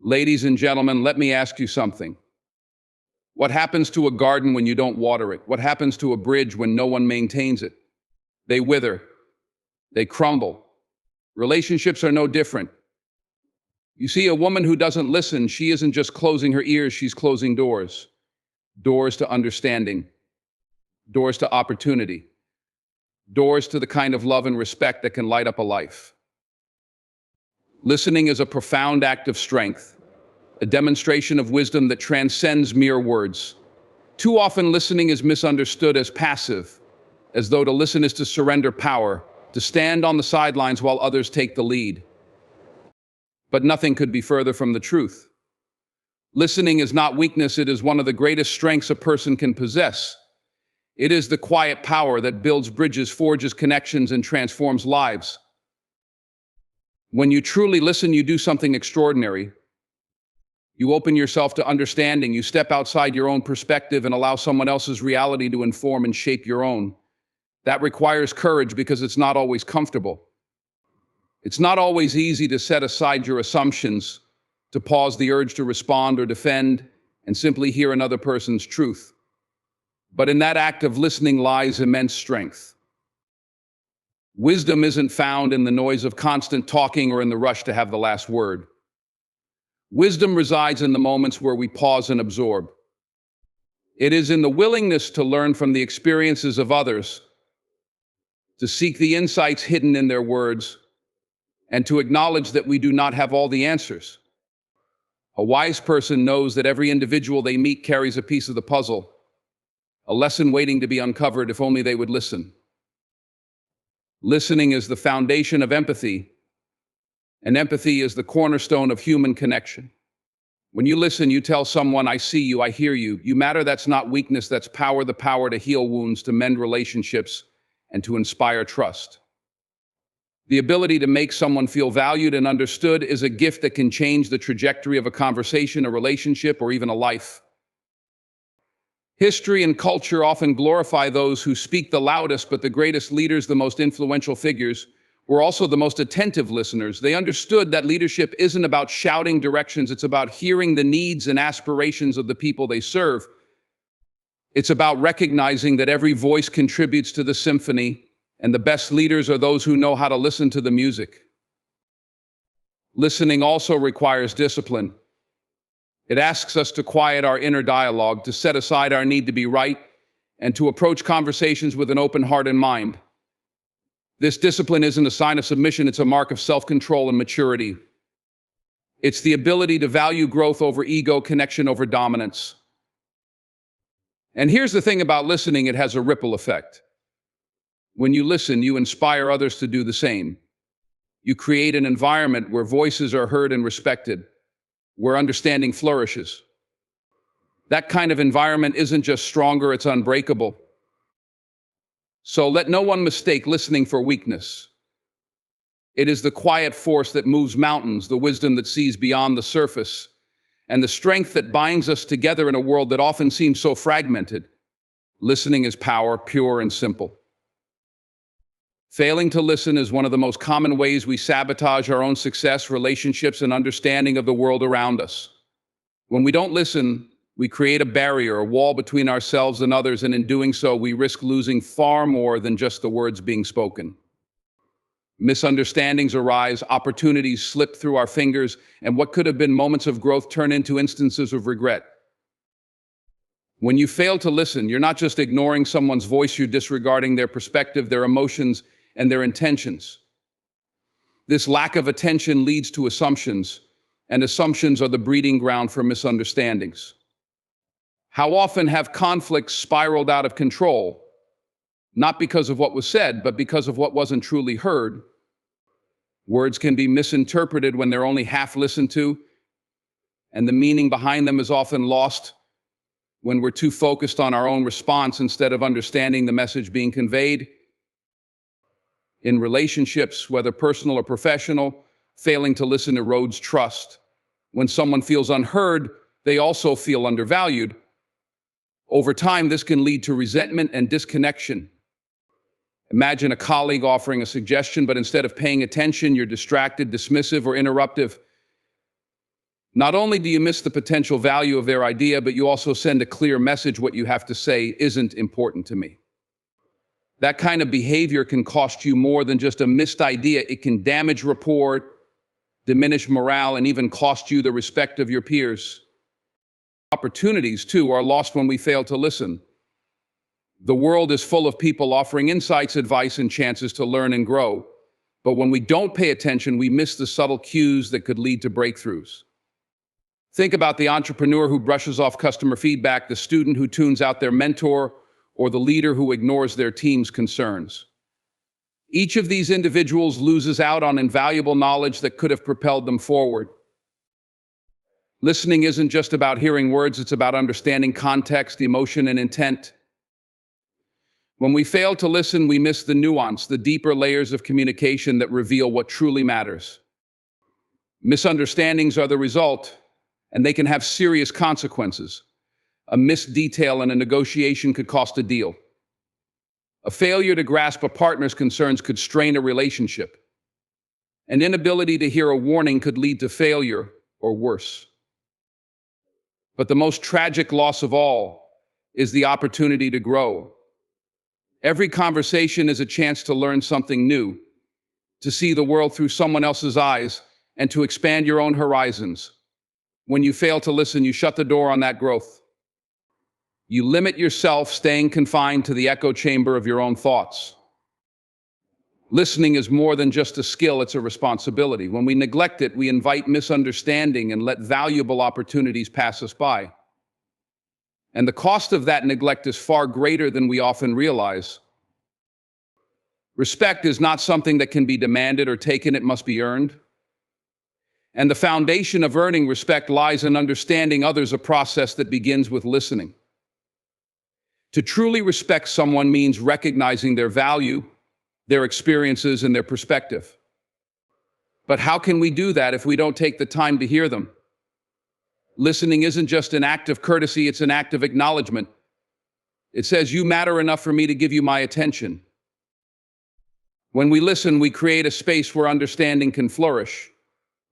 Ladies and gentlemen, let me ask you something. What happens to a garden when you don't water it? What happens to a bridge when no one maintains it? They wither. They crumble. Relationships are no different. You see, a woman who doesn't listen, she isn't just closing her ears, she's closing doors. Doors to understanding. Doors to opportunity. Doors to the kind of love and respect that can light up a life. Listening is a profound act of strength, a demonstration of wisdom that transcends mere words. Too often, listening is misunderstood as passive, as though to listen is to surrender power, to stand on the sidelines while others take the lead. But nothing could be further from the truth. Listening is not weakness, it is one of the greatest strengths a person can possess. It is the quiet power that builds bridges, forges connections, and transforms lives. When you truly listen, you do something extraordinary. You open yourself to understanding, you step outside your own perspective and allow someone else's reality to inform and shape your own. That requires courage because it's not always comfortable. It's not always easy to set aside your assumptions, to pause the urge to respond or defend, and simply hear another person's truth. But in that act of listening lies immense strength. Wisdom isn't found in the noise of constant talking or in the rush to have the last word. Wisdom resides in the moments where we pause and absorb. It is in the willingness to learn from the experiences of others, to seek the insights hidden in their words, and to acknowledge that we do not have all the answers. A wise person knows that every individual they meet carries a piece of the puzzle, a lesson waiting to be uncovered if only they would listen. Listening is the foundation of empathy, and empathy is the cornerstone of human connection. When you listen, you tell someone, I see you, I hear you. You matter. That's not weakness, that's power, the power to heal wounds, to mend relationships, and to inspire trust. The ability to make someone feel valued and understood is a gift that can change the trajectory of a conversation, a relationship, or even a life. History and culture often glorify those who speak the loudest, but the greatest leaders, the most influential figures, were also the most attentive listeners. They understood that leadership isn't about shouting directions, it's about hearing the needs and aspirations of the people they serve. It's about recognizing that every voice contributes to the symphony, and the best leaders are those who know how to listen to the music. Listening also requires discipline. It asks us to quiet our inner dialogue, to set aside our need to be right, and to approach conversations with an open heart and mind. This discipline isn't a sign of submission, it's a mark of self-control and maturity. It's the ability to value growth over ego, connection over dominance. And here's the thing about listening, it has a ripple effect. When you listen, you inspire others to do the same. You create an environment where voices are heard and respected, where understanding flourishes. That kind of environment isn't just stronger, it's unbreakable. So let no one mistake listening for weakness. It is the quiet force that moves mountains, the wisdom that sees beyond the surface, and the strength that binds us together in a world that often seems so fragmented. Listening is power, pure and simple. Failing to listen is one of the most common ways we sabotage our own success, relationships, and understanding of the world around us. When we don't listen, we create a barrier, a wall between ourselves and others, and in doing so, we risk losing far more than just the words being spoken. Misunderstandings arise, opportunities slip through our fingers, and what could have been moments of growth turn into instances of regret. When you fail to listen, you're not just ignoring someone's voice, you're disregarding their perspective, their emotions, and their intentions. This lack of attention leads to assumptions, and assumptions are the breeding ground for misunderstandings. How often have conflicts spiraled out of control, not because of what was said, but because of what wasn't truly heard? Words can be misinterpreted when they're only half listened to, and the meaning behind them is often lost when we're too focused on our own response instead of understanding the message being conveyed. In relationships, whether personal or professional, failing to listen erodes trust. When someone feels unheard, they also feel undervalued. Over time, this can lead to resentment and disconnection. Imagine a colleague offering a suggestion, but instead of paying attention, you're distracted, dismissive, or interruptive. Not only do you miss the potential value of their idea, but you also send a clear message: what you have to say isn't important to me. That kind of behavior can cost you more than just a missed idea. It can damage rapport, diminish morale, and even cost you the respect of your peers. Opportunities, too, are lost when we fail to listen. The world is full of people offering insights, advice, and chances to learn and grow. But when we don't pay attention, we miss the subtle cues that could lead to breakthroughs. Think about the entrepreneur who brushes off customer feedback, the student who tunes out their mentor, or the leader who ignores their team's concerns. Each of these individuals loses out on invaluable knowledge that could have propelled them forward. Listening isn't just about hearing words, it's about understanding context, emotion, and intent. When we fail to listen, we miss the nuance, the deeper layers of communication that reveal what truly matters. Misunderstandings are the result, and they can have serious consequences. A missed detail in a negotiation could cost a deal. A failure to grasp a partner's concerns could strain a relationship. An inability to hear a warning could lead to failure or worse. But the most tragic loss of all is the opportunity to grow. Every conversation is a chance to learn something new, to see the world through someone else's eyes, and to expand your own horizons. When you fail to listen, you shut the door on that growth. You limit yourself, staying confined to the echo chamber of your own thoughts. Listening is more than just a skill, it's a responsibility. When we neglect it, we invite misunderstanding and let valuable opportunities pass us by. And the cost of that neglect is far greater than we often realize. Respect is not something that can be demanded or taken, it must be earned. And the foundation of earning respect lies in understanding others, a process that begins with listening. To truly respect someone means recognizing their value, their experiences, and their perspective. But how can we do that if we don't take the time to hear them? Listening isn't just an act of courtesy, it's an act of acknowledgement. It says, "You matter enough for me to give you my attention." When we listen, we create a space where understanding can flourish.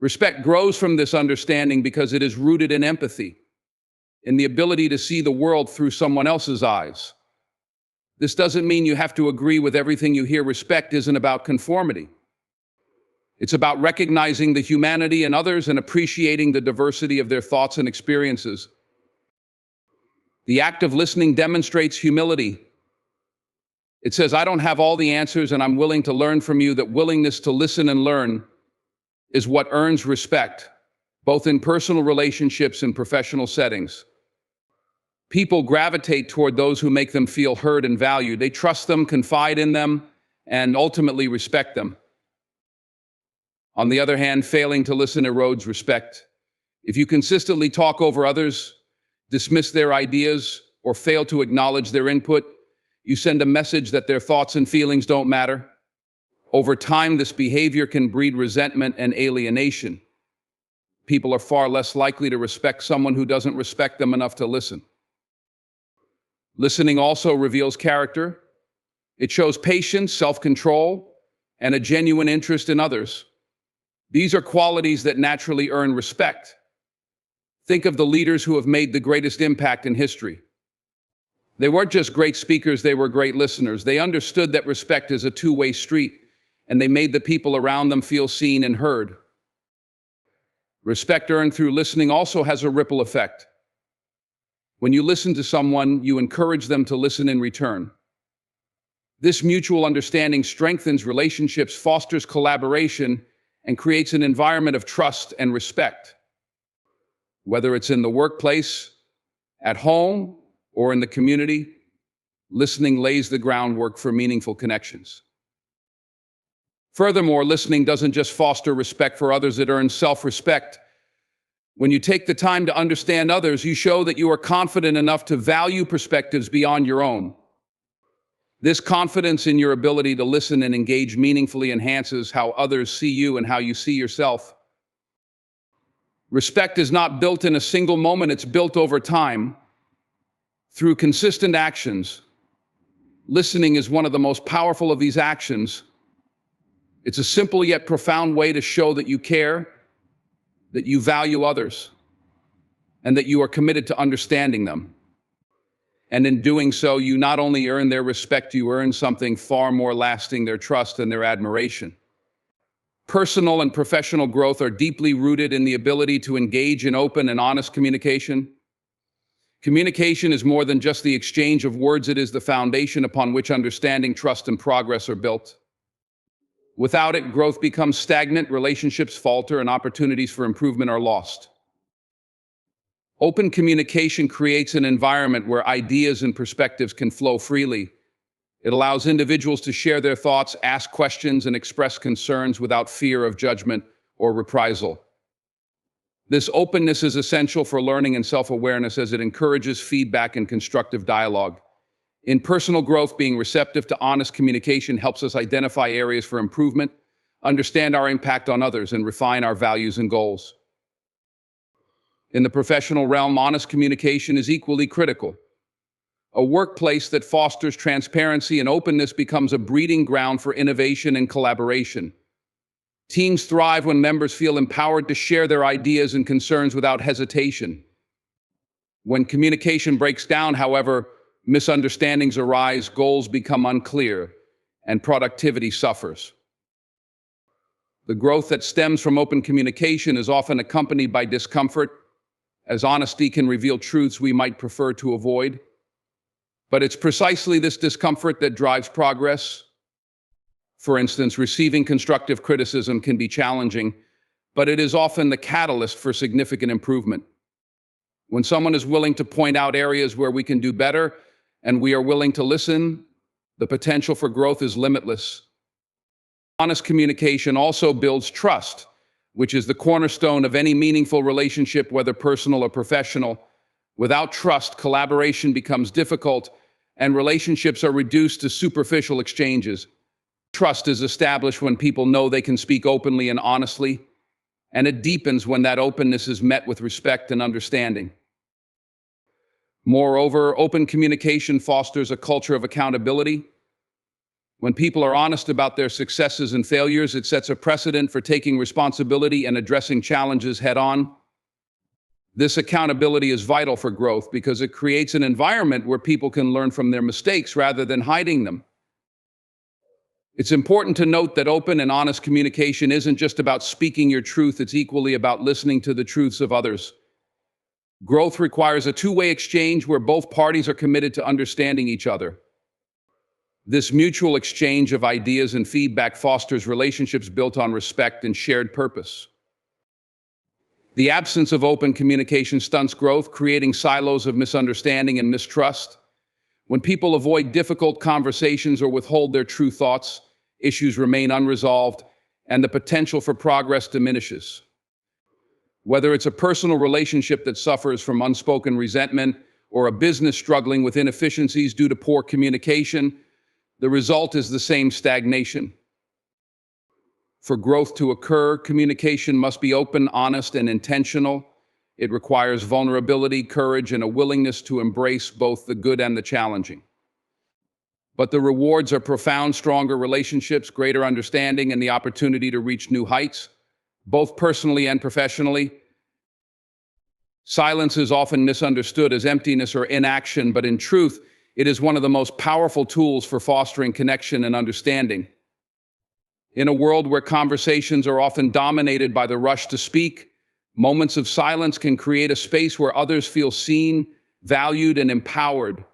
Respect grows from this understanding because it is rooted in empathy, in the ability to see the world through someone else's eyes. This doesn't mean you have to agree with everything you hear. Respect isn't about conformity. It's about recognizing the humanity in others and appreciating the diversity of their thoughts and experiences. The act of listening demonstrates humility. It says, "I don't have all the answers and I'm willing to learn from you." That willingness to listen and learn is what earns respect, both in personal relationships and professional settings. People gravitate toward those who make them feel heard and valued. They trust them, confide in them, and ultimately respect them. On the other hand, failing to listen erodes respect. If you consistently talk over others, dismiss their ideas, or fail to acknowledge their input, you send a message that their thoughts and feelings don't matter. Over time, this behavior can breed resentment and alienation. People are far less likely to respect someone who doesn't respect them enough to listen. Listening also reveals character. It shows patience, self-control, and a genuine interest in others. These are qualities that naturally earn respect. Think of the leaders who have made the greatest impact in history. They weren't just great speakers, they were great listeners. They understood that respect is a two-way street, and they made the people around them feel seen and heard. Respect earned through listening also has a ripple effect. When you listen to someone, you encourage them to listen in return. This mutual understanding strengthens relationships, fosters collaboration, and creates an environment of trust and respect. Whether it's in the workplace, at home, or in the community, listening lays the groundwork for meaningful connections. Furthermore, listening doesn't just foster respect for others, it earns self-respect. When you take the time to understand others, you show that you are confident enough to value perspectives beyond your own. This confidence in your ability to listen and engage meaningfully enhances how others see you and how you see yourself. Respect is not built in a single moment, it's built over time through consistent actions. Listening is one of the most powerful of these actions. It's a simple yet profound way to show that you care, that you value others. and that you are committed to understanding them. And in doing so, you not only earn their respect, you earn something far more lasting, their trust and their admiration. Personal and professional growth are deeply rooted in the ability to engage in open and honest communication. Communication is more than just the exchange of words, it is the foundation upon which understanding, trust, and progress are built. Without it, growth becomes stagnant, relationships falter, and opportunities for improvement are lost. Open communication creates an environment where ideas and perspectives can flow freely. It allows individuals to share their thoughts, ask questions, and express concerns without fear of judgment or reprisal. This openness is essential for learning and self-awareness as it encourages feedback and constructive dialogue. In personal growth, being receptive to honest communication helps us identify areas for improvement, understand our impact on others, and refine our values and goals. In the professional realm, honest communication is equally critical. A workplace that fosters transparency and openness becomes a breeding ground for innovation and collaboration. Teams thrive when members feel empowered to share their ideas and concerns without hesitation. When communication breaks down, however, misunderstandings arise, goals become unclear, and productivity suffers. The growth that stems from open communication is often accompanied by discomfort, as honesty can reveal truths we might prefer to avoid. But it's precisely this discomfort that drives progress. For instance, receiving constructive criticism can be challenging, but it is often the catalyst for significant improvement. When someone is willing to point out areas where we can do better, and we are willing to listen, the potential for growth is limitless. Honest communication also builds trust, which is the cornerstone of any meaningful relationship, whether personal or professional. Without trust, collaboration becomes difficult, and relationships are reduced to superficial exchanges. Trust is established when people know they can speak openly and honestly, and it deepens when that openness is met with respect and understanding. Moreover, open communication fosters a culture of accountability. When people are honest about their successes and failures, it sets a precedent for taking responsibility and addressing challenges head-on. This accountability is vital for growth because it creates an environment where people can learn from their mistakes rather than hiding them. It's important to note that open and honest communication isn't just about speaking your truth, it's equally about listening to the truths of others. Growth requires a two-way exchange where both parties are committed to understanding each other. This mutual exchange of ideas and feedback fosters relationships built on respect and shared purpose. The absence of open communication stunts growth, creating silos of misunderstanding and mistrust. When people avoid difficult conversations or withhold their true thoughts, issues remain unresolved, and the potential for progress diminishes. Whether it's a personal relationship that suffers from unspoken resentment or a business struggling with inefficiencies due to poor communication, the result is the same: stagnation. For growth to occur, communication must be open, honest, and intentional. It requires vulnerability, courage, and a willingness to embrace both the good and the challenging. But the rewards are profound: stronger relationships, greater understanding, and the opportunity to reach new heights, both personally and professionally. Silence is often misunderstood as emptiness or inaction, but in truth, it is one of the most powerful tools for fostering connection and understanding. In a world where conversations are often dominated by the rush to speak, moments of silence can create a space where others feel seen, valued, and empowered.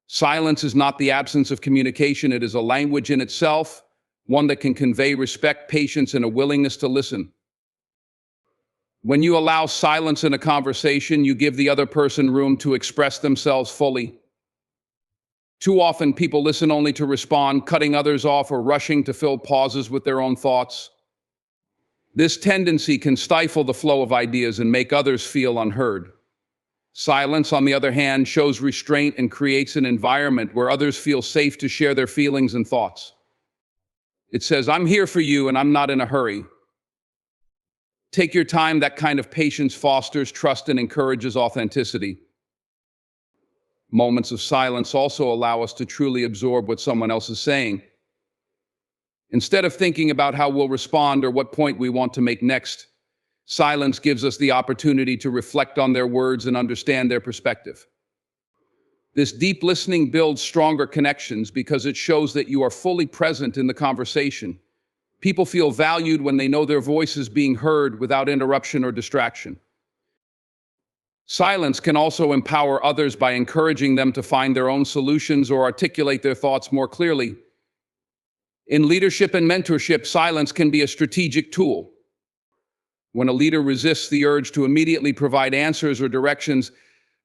Silence is not the absence of communication, it is a language in itself, one that can convey respect, patience, and a willingness to listen. When you allow silence in a conversation, you give the other person room to express themselves fully. Too often, people listen only to respond, cutting others off or rushing to fill pauses with their own thoughts. This tendency can stifle the flow of ideas and make others feel unheard. Silence, on the other hand, shows restraint and creates an environment where others feel safe to share their feelings and thoughts. It says, "I'm here for you and I'm not in a hurry." Take your time. That kind of patience fosters trust and encourages authenticity. Moments of silence also allow us to truly absorb what someone else is saying. Instead of thinking about how we'll respond or what point we want to make next, Silence gives us the opportunity to reflect on their words and understand their perspective. This deep listening builds stronger connections because it shows that you are fully present in the conversation. People feel valued when they know their voice is being heard without interruption or distraction. Silence can also empower others by encouraging them to find their own solutions or articulate their thoughts more clearly. In leadership and mentorship, silence can be a strategic tool. When a leader resists the urge to immediately provide answers or directions,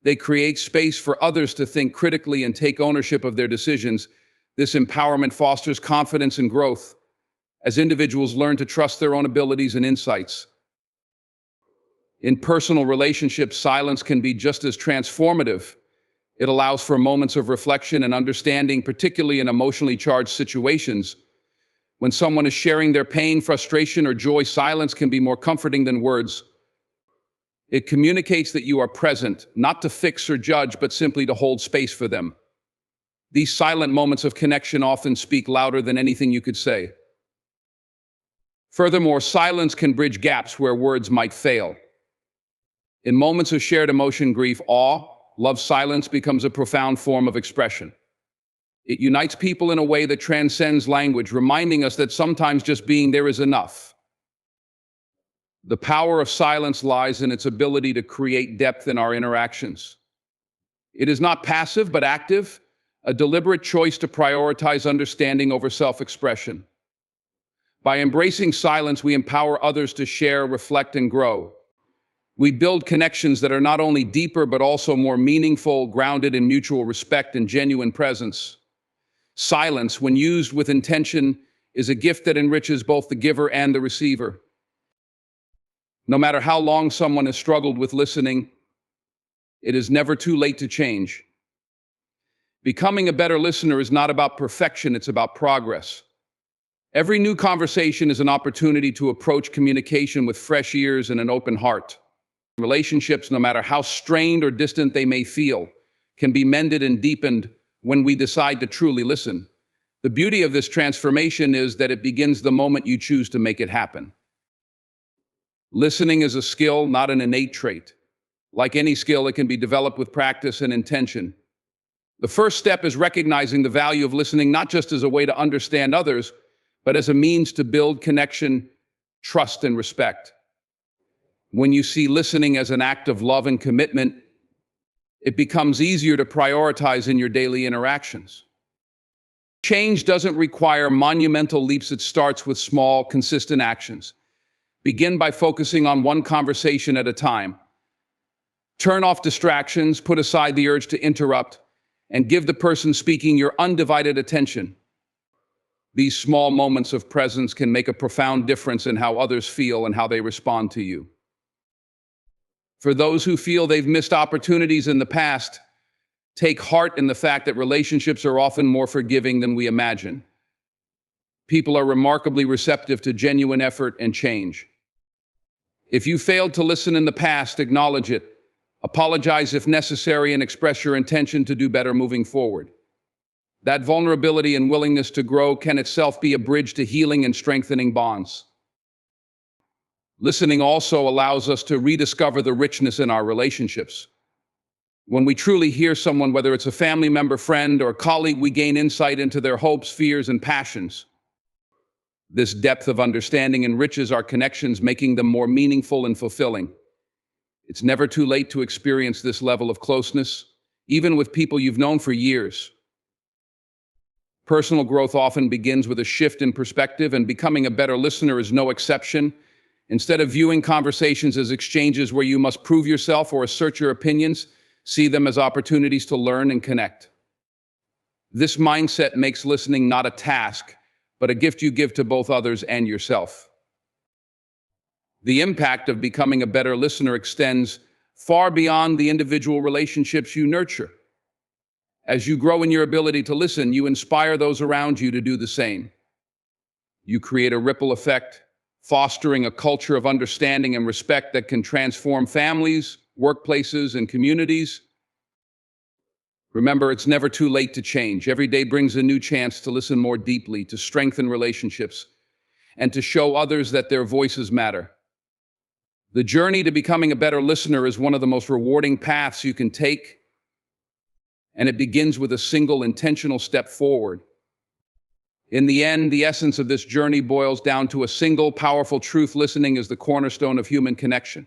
they create space for others to think critically and take ownership of their decisions. This empowerment fosters confidence and growth as individuals learn to trust their own abilities and insights. In personal relationships, silence can be just as transformative. It allows for moments of reflection and understanding, particularly in emotionally charged situations. When someone is sharing their pain, frustration, or joy, silence can be more comforting than words. It communicates that you are present, not to fix or judge, but simply to hold space for them. These silent moments of connection often speak louder than anything you could say. Furthermore, silence can bridge gaps where words might fail. In moments of shared emotion, grief, awe, love, silence becomes a profound form of expression. It unites people in a way that transcends language, reminding us that sometimes just being there is enough. The power of silence lies in its ability to create depth in our interactions. It is not passive, but active, a deliberate choice to prioritize understanding over self-expression. By embracing silence, we empower others to share, reflect, and grow. We build connections that are not only deeper, but also more meaningful, grounded in mutual respect and genuine presence. Silence, when used with intention, is a gift that enriches both the giver and the receiver. No matter how long someone has struggled with listening, it is never too late to change. Becoming a better listener is not about perfection, it's about progress. Every new conversation is an opportunity to approach communication with fresh ears and an open heart. Relationships, no matter how strained or distant they may feel, can be mended and deepened when we decide to truly listen. The beauty of this transformation is that it begins the moment you choose to make it happen. Listening is a skill, not an innate trait. Like any skill, it can be developed with practice and intention. The first step is recognizing the value of listening, not just as a way to understand others, but as a means to build connection, trust, and respect. When you see listening as an act of love and commitment, it becomes easier to prioritize in your daily interactions. Change doesn't require monumental leaps, it starts with small, consistent actions. Begin by focusing on one conversation at a time. Turn off distractions, put aside the urge to interrupt, and give the person speaking your undivided attention. These small moments of presence can make a profound difference in how others feel and how they respond to you. For those who feel they've missed opportunities in the past, take heart in the fact that relationships are often more forgiving than we imagine. People are remarkably receptive to genuine effort and change. If you failed to listen in the past, acknowledge it. Apologize if necessary and express your intention to do better moving forward. That vulnerability and willingness to grow can itself be a bridge to healing and strengthening bonds. Listening also allows us to rediscover the richness in our relationships. When we truly hear someone, whether it's a family member, friend, or colleague, we gain insight into their hopes, fears, and passions. This depth of understanding enriches our connections, making them more meaningful and fulfilling. It's never too late to experience this level of closeness, even with people you've known for years. Personal growth often begins with a shift in perspective, and becoming a better listener is no exception. Instead of viewing conversations as exchanges where you must prove yourself or assert your opinions, see them as opportunities to learn and connect. This mindset makes listening not a task, but a gift you give to both others and yourself. The impact of becoming a better listener extends far beyond the individual relationships you nurture. As you grow in your ability to listen, you inspire those around you to do the same. You create a ripple effect, fostering a culture of understanding and respect that can transform families, workplaces, and communities. Remember, it's never too late to change. Every day brings a new chance to listen more deeply, to strengthen relationships, and to show others that their voices matter. The journey to becoming a better listener is one of the most rewarding paths you can take, and it begins with a single intentional step forward. In the end, the essence of this journey boils down to a single powerful truth: listening is the cornerstone of human connection.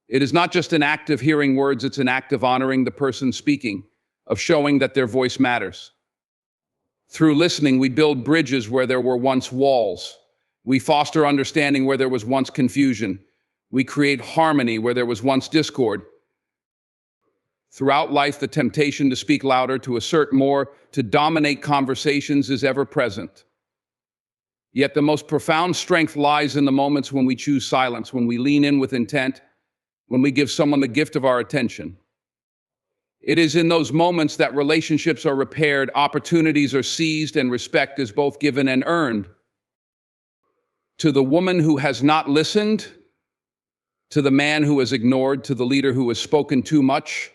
It is not just an act of hearing words, it's an act of honoring the person speaking, of showing that their voice matters. Through listening, we build bridges where there were once walls. We foster understanding where there was once confusion. We create harmony where there was once discord. Throughout life, the temptation to speak louder, to assert more, to dominate conversations is ever present. Yet the most profound strength lies in the moments when we choose silence, when we lean in with intent, when we give someone the gift of our attention. It is in those moments that relationships are repaired, opportunities are seized, and respect is both given and earned. To the woman who has not listened, to the man who has ignored, to the leader who has spoken too much,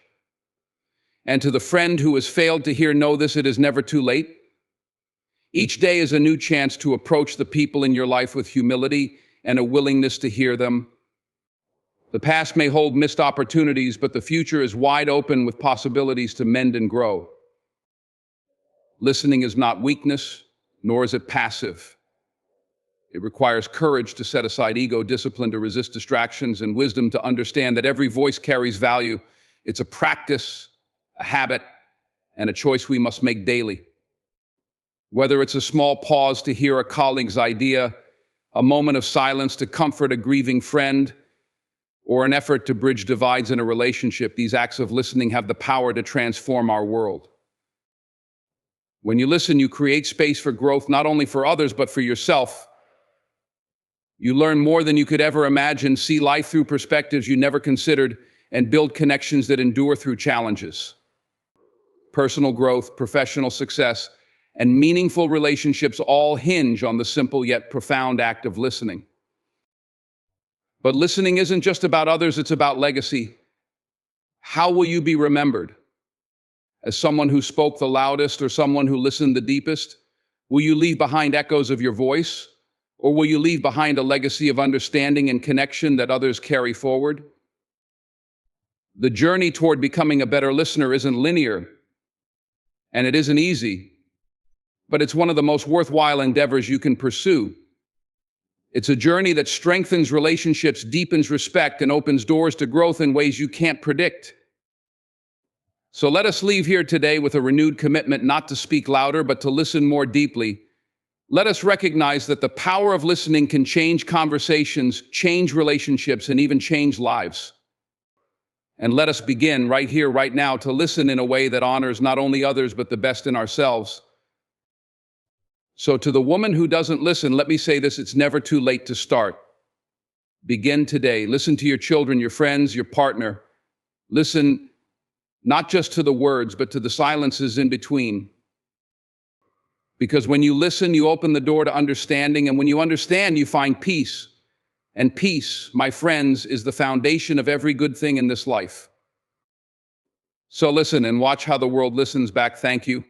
and to the friend who has failed to hear, know this: it is never too late. Each day is a new chance to approach the people in your life with humility and a willingness to hear them. The past may hold missed opportunities, but the future is wide open with possibilities to mend and grow. Listening is not weakness, nor is it passive. It requires courage to set aside ego, discipline to resist distractions, and wisdom to understand that every voice carries value. It's a practice, a habit, and a choice we must make daily. Whether it's a small pause to hear a colleague's idea, a moment of silence to comfort a grieving friend, or an effort to bridge divides in a relationship, these acts of listening have the power to transform our world. When you listen, you create space for growth, not only for others, but for yourself. You learn more than you could ever imagine, see life through perspectives you never considered, and build connections that endure through challenges. Personal growth, professional success, and meaningful relationships all hinge on the simple yet profound act of listening. But listening isn't just about others, it's about legacy. How will you be remembered? As someone who spoke the loudest or someone who listened the deepest? Will you leave behind echoes of your voice? Or will you leave behind a legacy of understanding and connection that others carry forward? The journey toward becoming a better listener isn't linear, and it isn't easy, but it's one of the most worthwhile endeavors you can pursue. It's a journey that strengthens relationships, deepens respect, and opens doors to growth in ways you can't predict. So let us leave here today with a renewed commitment not to speak louder, but to listen more deeply. Let us recognize that the power of listening can change conversations, change relationships, and even change lives. And let us begin right here, right now, to listen in a way that honors not only others, but the best in ourselves. So to the woman who doesn't listen, let me say this: it's never too late to start. Begin today. Listen to your children, your friends, your partner. Listen not just to the words, but to the silences in between. Because when you listen, you open the door to understanding, and when you understand, you find peace. And peace, my friends, is the foundation of every good thing in this life. So listen and watch how the world listens back. Thank you.